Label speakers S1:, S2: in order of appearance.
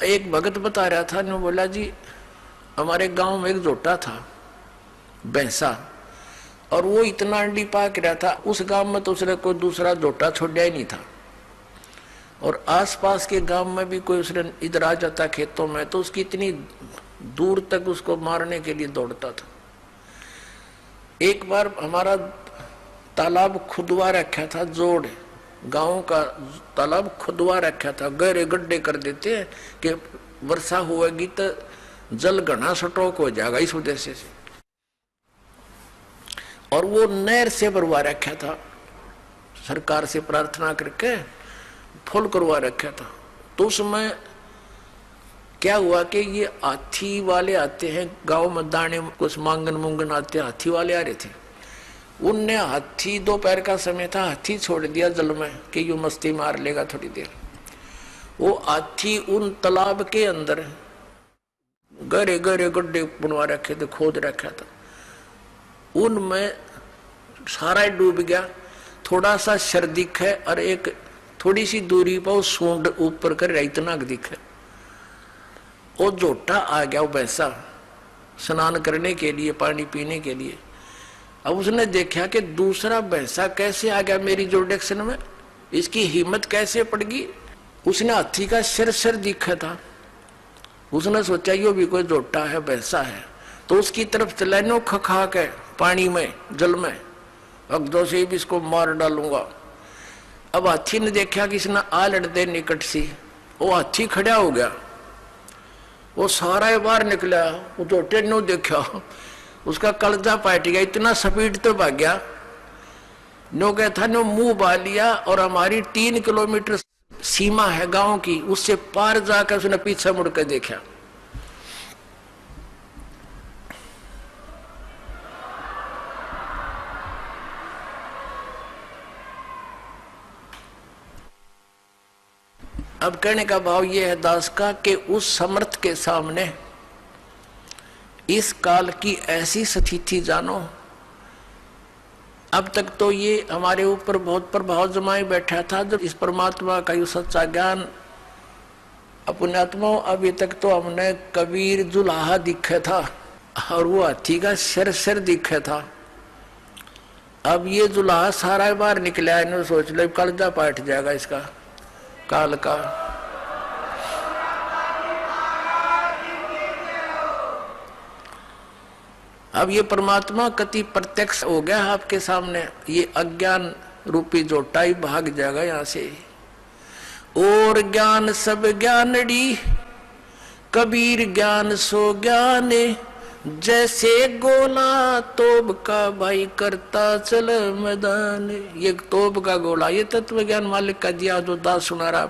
S1: एक भगत बता रहा था, ने बोला जी हमारे गांव में एक जोटा था भैंसा, और वो इतना अंडी पाक रहा था, उस गांव में तो उसने कोई दूसरा जोटा छोड़ा ही नहीं था, और आसपास के गांव में भी कोई उसने इधर आ जाता खेतों में तो उसकी इतनी दूर तक उसको मारने के लिए दौड़ता था। एक बार हमारा तालाब खुदवा रखा था, जोड़ गांव का तालाब खुदवा रखा था, गहरे गड्ढे कर देते हैं कि वर्षा होगी तो जल घना स्टॉक हो जाएगा इस उद्देश्य से, और वो नहर से भरवा रखा था, सरकार से प्रार्थना करके फुल करवा रखा था। तो उसमें क्या हुआ कि ये हाथी वाले आते हैं गांव में, दाने कुछ मांगन मुंगन आते, हाथी वाले आ रहे थे। उनने हाथी, दोपहर का समय था, हाथी छोड़ दिया जल में कि यू मस्ती मार लेगा थोड़ी देर। वो हाथी उन तालाब के अंदर गहरे गहरे गड्ढे बनवा रखे थे, खोद रखा था, उनमें सारा डूब गया। थोड़ा सा शर दिखे और एक थोड़ी सी दूरी पर सूंड ऊपर कर इतना दिखे। वो जोटा आ गया, वो भैंसा स्नान करने के लिए, पानी पीने के लिए। अब उसने देखा कि दूसरा भैंसा कैसे आ गया मेरी जोडेक्शन में, इसकी हिम्मत कैसे पड़ गई। उसने हाथी का सिर दिखा था, उसने सोचा यो भी कोई जोटा है, भैंसा है, तो उसकी तरफ चलानो खखा के पानी में, जल में, अगदो से भी इसको मार डालूंगा। अब हाथी ने देखा कि इसने आ लड़ते निकट सी, वो हाथी खड़ा हो गया, वो सारा बाहर निकला, वो जोटे ने देखा, उसका कलजा पाट गया, इतना स्पीड तो भाग गया, नो क्या था, नो मुंह बा लिया, और हमारी 3 किलोमीटर सीमा है गांव की, उससे पार जाकर उसने पीछे मुड़कर देखा। अब कहने का भाव यह है दास का कि उस समर्थ के सामने इस काल की ऐसी स्थिति जानो। अब तक तो ये हमारे ऊपर बहुत प्रभाव जमाए बैठा था, जब इस परमात्मा का ये सच्चा ज्ञान अपने आत्मा, अभी तक तो हमने कबीर जुलाहा दिखे था और वो हाथी का सिर दिखे था। अब ये जुलाहा सारा बार निकला, इन्होंने सोच लो कलजा पाट जाएगा इसका काल का। अब ये परमात्मा कति प्रत्यक्ष हो गया आपके सामने, ये अज्ञान रूपी जोटा ही भाग जाएगा यहां से। और ज्ञान सब ज्ञानड़ी, कबीर ज्ञान सो ज्ञाने, जैसे गोला तोब का भाई करता चल मैदान। ये तोब का गोला, ये तत्व ज्ञान मालिक का दिया जो दास सुना रहा।